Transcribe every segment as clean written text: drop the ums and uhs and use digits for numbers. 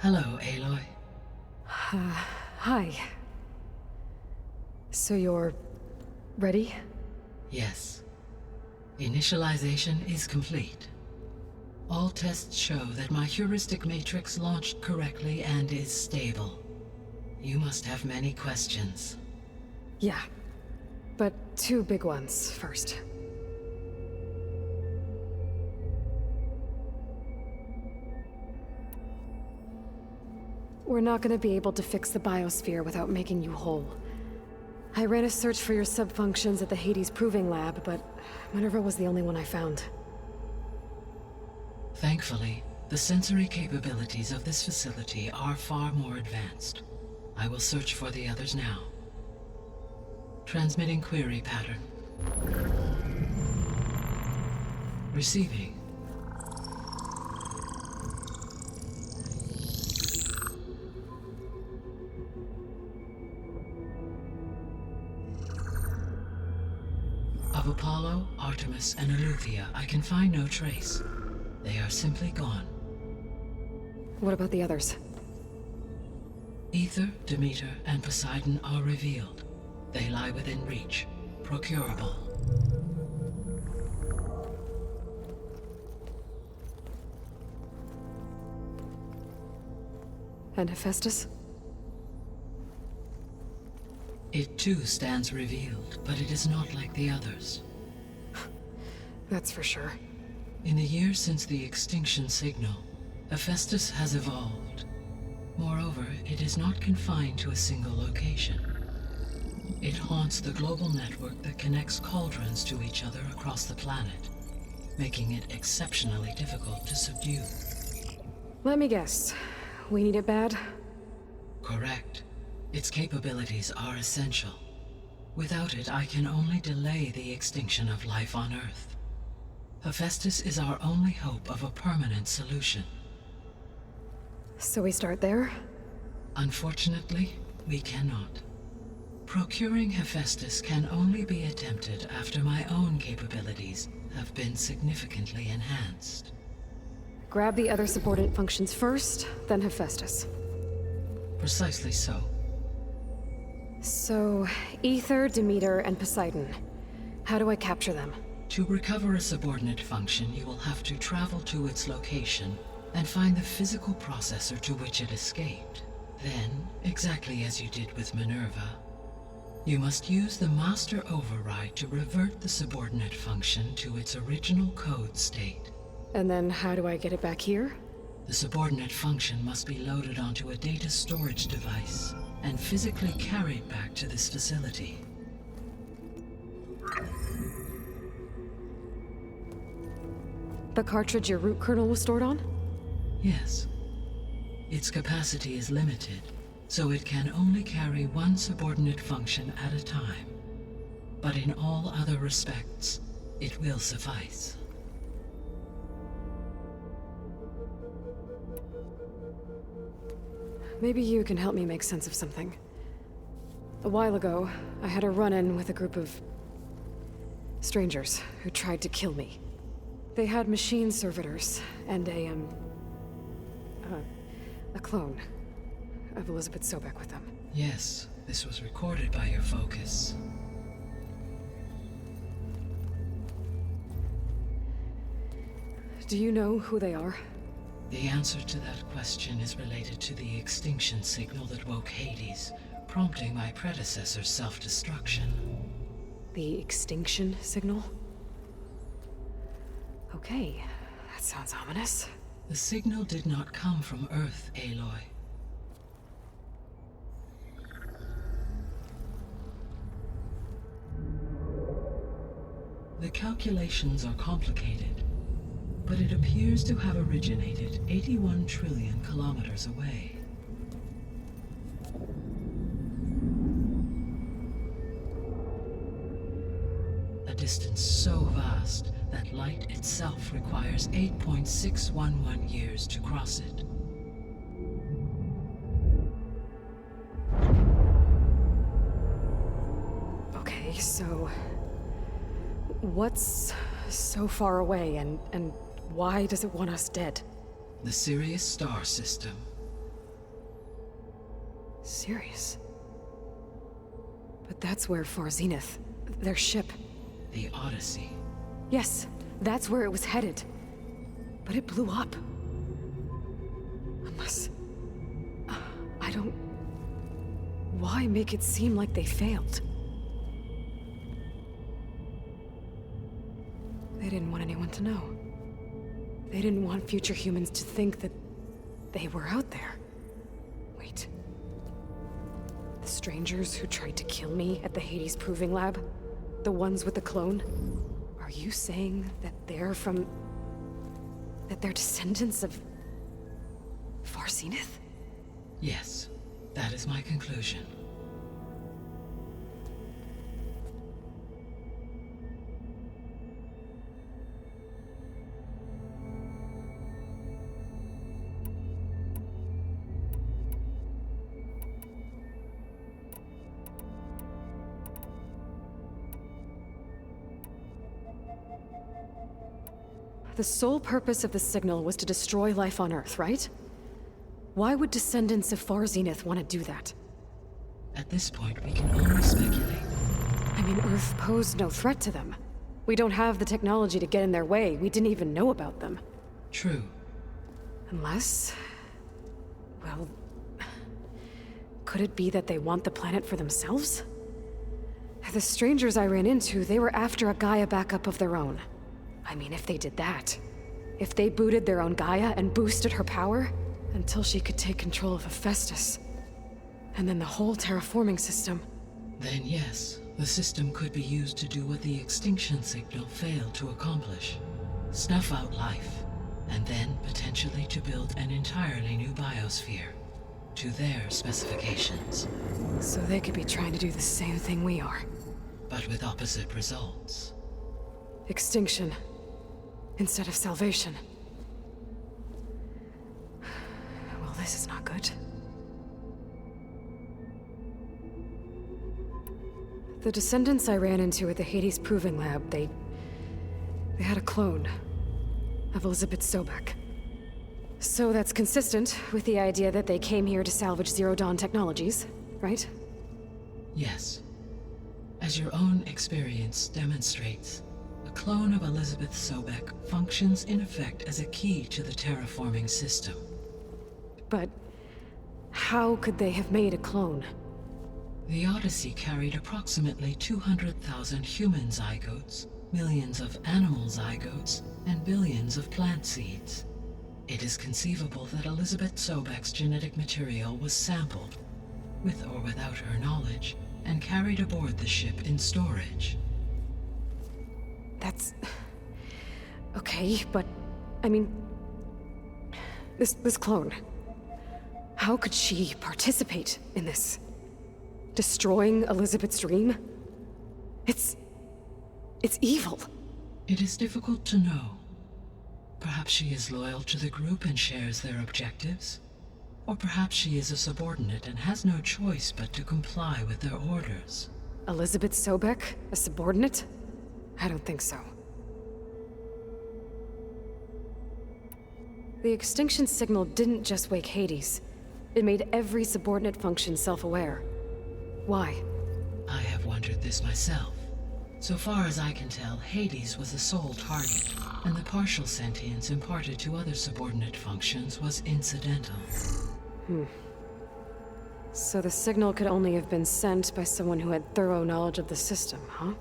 Hello, Aloy. Hi. So you're... ready? Yes. Initialization is complete. All tests show that my heuristic matrix launched correctly and is stable. You must have many questions. Yeah. But two big ones first. We're not gonna be able to fix the biosphere without making you whole. I ran a search for your subfunctions at the Hades Proving Lab, but Minerva was the only one I found. Thankfully, the sensory capabilities of this facility are far more advanced. I will search for the others now. Transmitting query pattern. Receiving. Of Apollo, Artemis, and Eleuthia, I can find no trace. They are simply gone. What about the others? Ether, Demeter, and Poseidon are revealed. They lie within reach, procurable. And Hephaestus? It too stands revealed, but it is not like the others. That's for sure. In the years since the extinction signal, Hephaestus has evolved. Moreover, it is not confined to a single location. It haunts the global network that connects cauldrons to each other across the planet, making it exceptionally difficult to subdue. Let me guess. We need it bad? Correct. Its capabilities are essential. Without it, I can only delay the extinction of life on Earth. Hephaestus is our only hope of a permanent solution. So we start there? Unfortunately, we cannot. Procuring Hephaestus can only be attempted after my own capabilities have been significantly enhanced. Grab the other subordinate functions first, then Hephaestus. Precisely so. So, Ether, Demeter, and Poseidon. How do I capture them? To recover a subordinate function, you will have to travel to its location and find the physical processor to which it escaped. Then, exactly as you did with Minerva, you must use the master override to revert the subordinate function to its original code state. And then how do I get it back here? The subordinate function must be loaded onto a data storage device and physically carried back to this facility. The cartridge your root kernel was stored on? Yes. Its capacity is limited, so it can only carry one subordinate function at a time. But in all other respects, it will suffice. Maybe you can help me make sense of something. A while ago, I had a run-in with a group of strangers who tried to kill me. They had machine servitors and a clone of Elizabeth Sobek with them. Yes, this was recorded by your focus. Do you know who they are? The answer to that question is related to the extinction signal that woke Hades, prompting my predecessor's self-destruction. The extinction signal? Okay, that sounds ominous. The signal did not come from Earth, Aloy. The calculations are complicated, but it appears to have originated 81 trillion kilometers away. A distance so vast that light itself requires 8.611 years to cross it. Okay, so... what's so far away, and why does it want us dead? The Sirius star system. Sirius. But that's where Far Zenith, their ship... The Odyssey. Yes, that's where it was headed. But it blew up. Unless... I don't... Why make it seem like they failed? They didn't want anyone to know. They didn't want future humans to think that they were out there. Wait. The strangers who tried to kill me at the Hades Proving Lab? The ones with the clone? Are you saying that they're from... that they're descendants of... Far Zenith? Yes, that is my conclusion. The sole purpose of the signal was to destroy life on Earth, right? Why would descendants of Far Zenith want to do that? At this point, we can only speculate. I mean, Earth posed no threat to them. We don't have the technology to get in their way. We didn't even know about them. True. Unless... well... could it be that they want the planet for themselves? The strangers I ran into, they were after a Gaia backup of their own. I mean, if they did that... if they booted their own Gaia and boosted her power... until she could take control of Hephaestus. And then the whole terraforming system. Then yes, the system could be used to do what the extinction signal failed to accomplish. Snuff out life, and then potentially to build an entirely new biosphere. To their specifications. So they could be trying to do the same thing we are. But with opposite results. Extinction. Instead of salvation. Well, this is not good. The descendants I ran into at the Hades Proving Lab, they had a clone of Elizabeth Sobek. So that's consistent with the idea that they came here to salvage Zero Dawn technologies, right? Yes. As your own experience demonstrates, a clone of Elizabeth Sobek functions in effect as a key to the terraforming system. But how could they have made a clone? The Odyssey carried approximately 200,000 human zygotes, millions of animal zygotes, and billions of plant seeds. It is conceivable that Elizabeth Sobek's genetic material was sampled, with or without her knowledge, and carried aboard the ship in storage. That's... okay, but... I mean... This clone... how could she participate in this? Destroying Elizabeth's dream? It's evil. It is difficult to know. Perhaps she is loyal to the group and shares their objectives. Or perhaps she is a subordinate and has no choice but to comply with their orders. Elizabeth Sobek? A subordinate? I don't think so. The extinction signal didn't just wake Hades. It made every subordinate function self-aware. Why? I have wondered this myself. So far as I can tell, Hades was the sole target, and the partial sentience imparted to other subordinate functions was incidental. So the signal could only have been sent by someone who had thorough knowledge of the system, huh?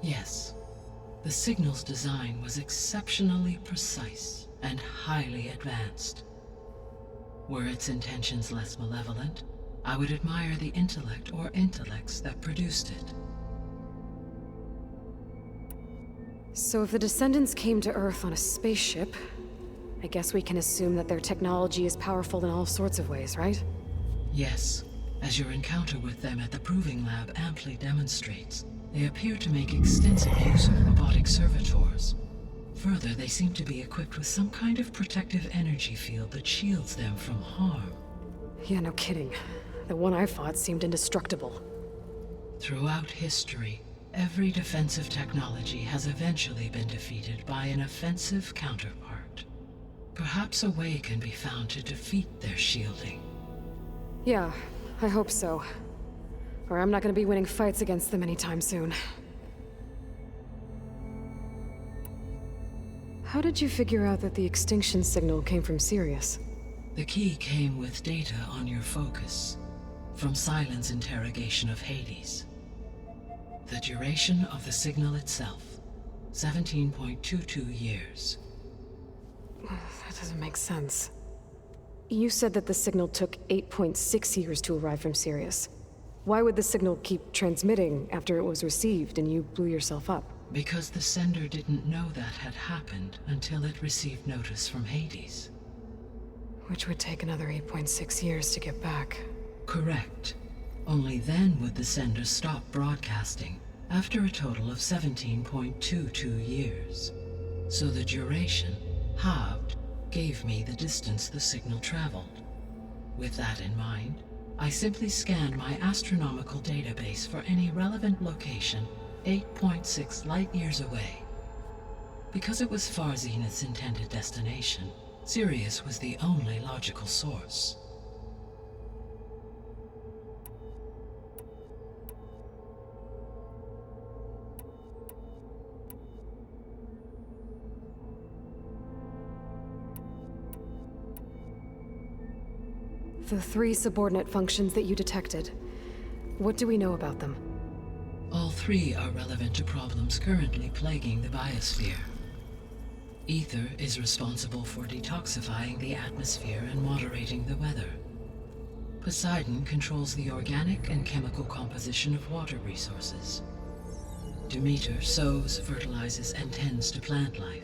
Yes. The signal's design was exceptionally precise and highly advanced. Were its intentions less malevolent, I would admire the intellect or intellects that produced it. So if the descendants came to Earth on a spaceship, I guess we can assume that their technology is powerful in all sorts of ways, right? Yes, as your encounter with them at the Proving Lab amply demonstrates, they appear to make extensive use of robotic servitors. Further, they seem to be equipped with some kind of protective energy field that shields them from harm. Yeah, no kidding. The one I fought seemed indestructible. Throughout history, every defensive technology has eventually been defeated by an offensive counterpart. Perhaps a way can be found to defeat their shielding. Yeah, I hope so. Or I'm not gonna be winning fights against them anytime soon. How did you figure out that the extinction signal came from Sirius? The key came with data on your focus, from Silent's interrogation of Hades. The duration of the signal itself, 17.22 years. That doesn't make sense. You said that the signal took 8.6 years to arrive from Sirius. Why would the signal keep transmitting after it was received and you blew yourself up? Because the sender didn't know that had happened until it received notice from Hades. Which would take another 8.6 years to get back. Correct. Only then would the sender stop broadcasting, after a total of 17.22 years. So the duration, halved, gave me the distance the signal traveled. With that in mind, I simply scanned my astronomical database for any relevant location 8.6 light-years away. Because it was far Zenith's intended destination, Sirius was the only logical source. The 3 subordinate functions that you detected. What do we know about them? All 3 are relevant to problems currently plaguing the biosphere. Ether is responsible for detoxifying the atmosphere and moderating the weather. Poseidon controls the organic and chemical composition of water resources. Demeter sows, fertilizes, and tends to plant life.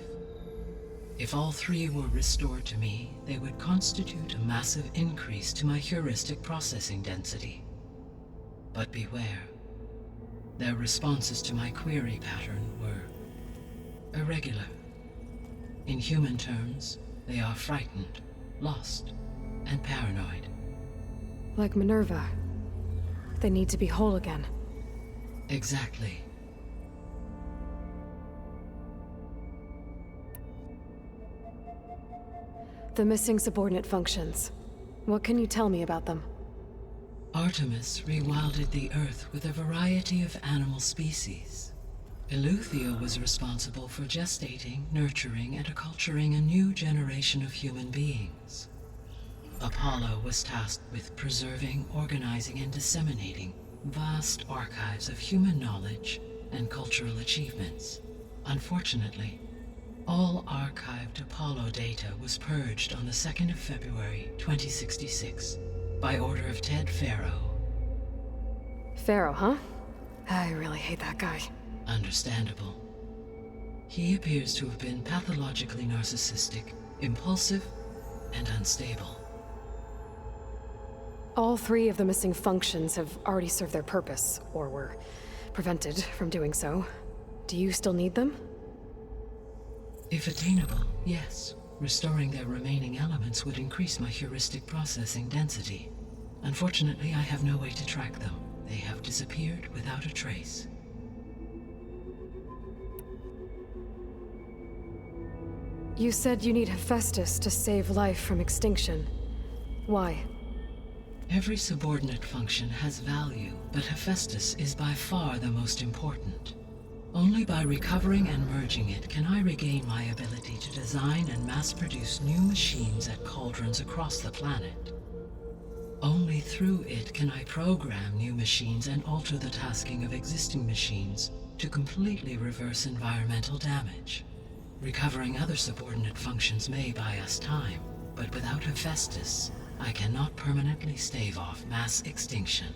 If all 3 were restored to me, they would constitute a massive increase to my heuristic processing density. But beware. Their responses to my query pattern were irregular. In human terms, they are frightened, lost, and paranoid. Like Minerva. They need to be whole again. Exactly. The missing subordinate functions. What can you tell me about them? Artemis rewilded the Earth with a variety of animal species. Eleuthia was responsible for gestating, nurturing, and acculturating a new generation of human beings. Apollo was tasked with preserving, organizing, and disseminating vast archives of human knowledge and cultural achievements. Unfortunately, all archived Apollo data was purged on the 2nd of February, 2066, by order of Ted Faro. Pharaoh, huh? I really hate that guy. Understandable. He appears to have been pathologically narcissistic, impulsive, and unstable. All 3 of the missing functions have already served their purpose, or were prevented from doing so. Do you still need them? If attainable, yes. Restoring their remaining elements would increase my heuristic processing density. Unfortunately, I have no way to track them. They have disappeared without a trace. You said you need Hephaestus to save life from extinction. Why? Every subordinate function has value, but Hephaestus is by far the most important. Only by recovering and merging it can I regain my ability to design and mass-produce new machines at cauldrons across the planet. Only through it can I program new machines and alter the tasking of existing machines to completely reverse environmental damage. Recovering other subordinate functions may buy us time, but without Hephaestus, I cannot permanently stave off mass extinction.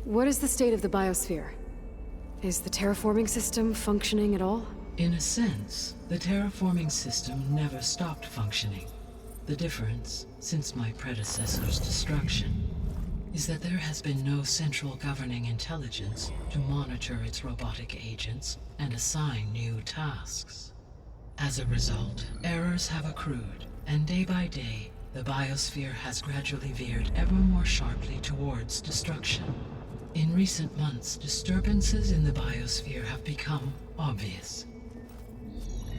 What is the state of the biosphere? Is the terraforming system functioning at all? In a sense, the terraforming system never stopped functioning. The difference, since my predecessor's destruction, is that there has been no central governing intelligence to monitor its robotic agents and assign new tasks. As a result, errors have accrued, and day by day, the biosphere has gradually veered ever more sharply towards destruction. In recent months, disturbances in the biosphere have become obvious.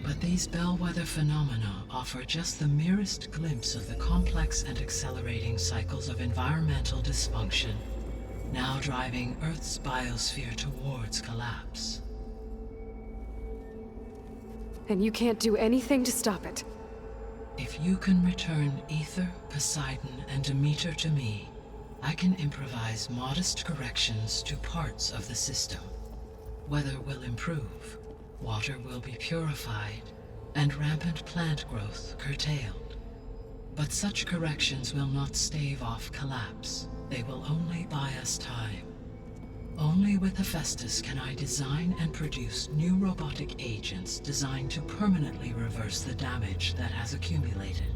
But these bellwether phenomena offer just the merest glimpse of the complex and accelerating cycles of environmental dysfunction, now driving Earth's biosphere towards collapse. And you can't do anything to stop it? If you can return Ether, Poseidon, and Demeter to me, I can improvise modest corrections to parts of the system. Weather will improve, water will be purified, and rampant plant growth curtailed. But such corrections will not stave off collapse. They will only buy us time. Only with Hephaestus can I design and produce new robotic agents designed to permanently reverse the damage that has accumulated.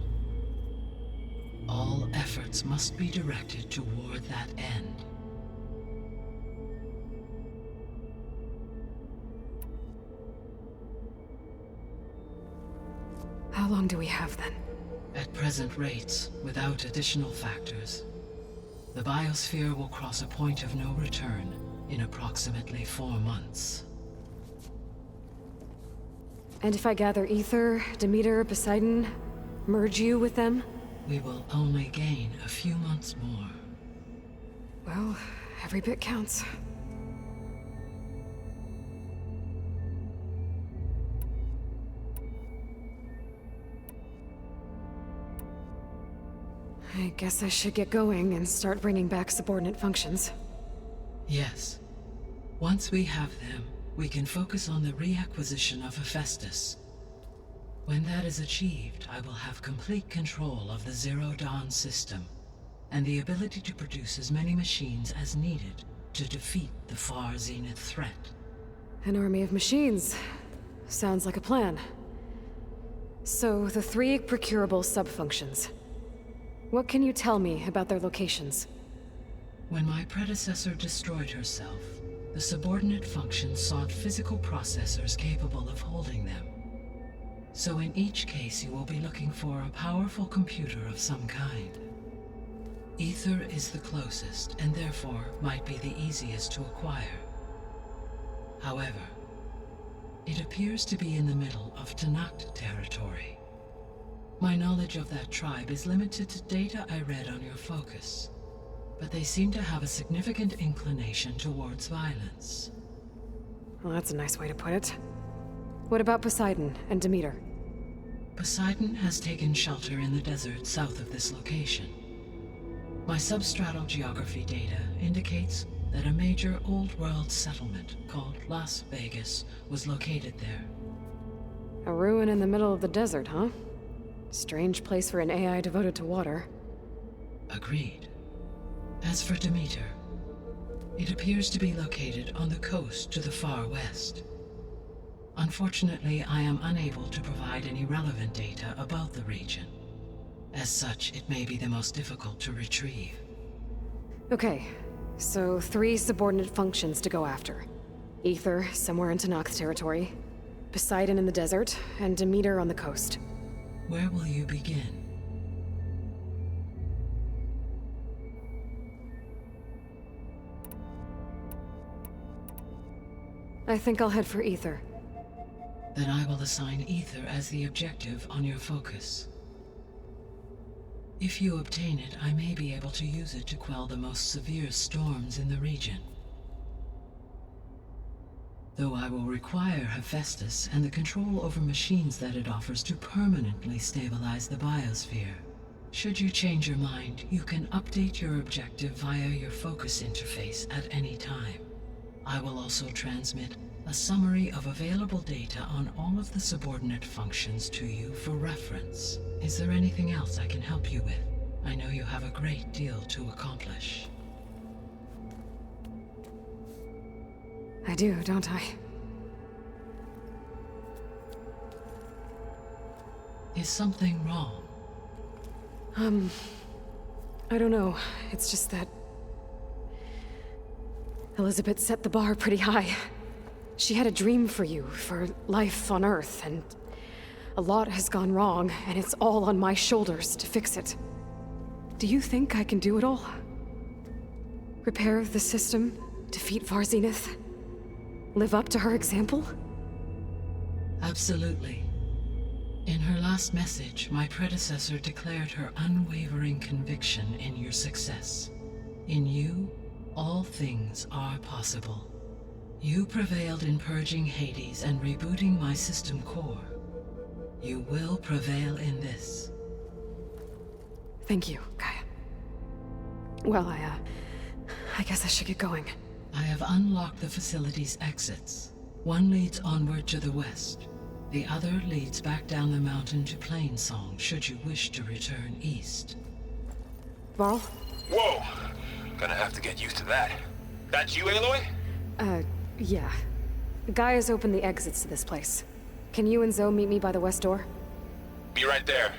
All efforts must be directed toward that end. How long do we have then? At present rates, without additional factors, the biosphere will cross a point of no return in approximately 4 months. And if I gather Ether, Demeter, Poseidon, merge you with them? We will only gain a few months more. Well, every bit counts. I guess I should get going and start bringing back subordinate functions. Yes. Once we have them, we can focus on the reacquisition of Hephaestus. When that is achieved, I will have complete control of the Zero Dawn system, and the ability to produce as many machines as needed to defeat the far zenith threat. An army of machines. Sounds like a plan. So, the 3 procurable sub-functions. What can you tell me about their locations? When my predecessor destroyed herself, the subordinate functions sought physical processors capable of holding them. So in each case you will be looking for a powerful computer of some kind. Ether is the closest, and therefore might be the easiest to acquire. However, it appears to be in the middle of Tanakh territory. My knowledge of that tribe is limited to data I read on your focus, but they seem to have a significant inclination towards violence. Well, that's a nice way to put it. What about Poseidon and Demeter? Poseidon has taken shelter in the desert south of this location. My substratal geography data indicates that a major old-world settlement called Las Vegas was located there. A ruin in the middle of the desert, huh? Strange place for an AI devoted to water. Agreed. As for Demeter, it appears to be located on the coast to the far west. Unfortunately, I am unable to provide any relevant data about the region. As such, it may be the most difficult to retrieve. Okay, so 3 subordinate functions to go after. Ether, somewhere in Tanakh territory. Poseidon in the desert, and Demeter on the coast. Where will you begin? I think I'll head for Ether. Then I will assign Ether as the objective on your focus. If you obtain it, I may be able to use it to quell the most severe storms in the region. Though I will require Hephaestus and the control over machines that it offers to permanently stabilize the biosphere. Should you change your mind, you can update your objective via your focus interface at any time. I will also transmit a summary of available data on all of the subordinate functions to you for reference. Is there anything else I can help you with? I know you have a great deal to accomplish. I do, don't I? Is something wrong? I don't know. It's just that Elizabeth set the bar pretty high. She had a dream for you, for life on Earth, and a lot has gone wrong, and it's all on my shoulders to fix it. Do you think I can do it all? Repair the system, defeat Far Zenith, live up to her example? Absolutely. In her last message, my predecessor declared her unwavering conviction in your success. In you, all things are possible. You prevailed in purging Hades and rebooting my system core. You will prevail in this. Thank you, Gaia. Well, I guess I should get going. I have unlocked the facility's exits. One leads onward to the west. The other leads back down the mountain to Plainsong, should you wish to return east. Varl? Whoa! Gonna have to get used to that. That's you, Aloy? Yeah. Gaia's opened the exits to this place. Can you and Zoe meet me by the west door? Be right there.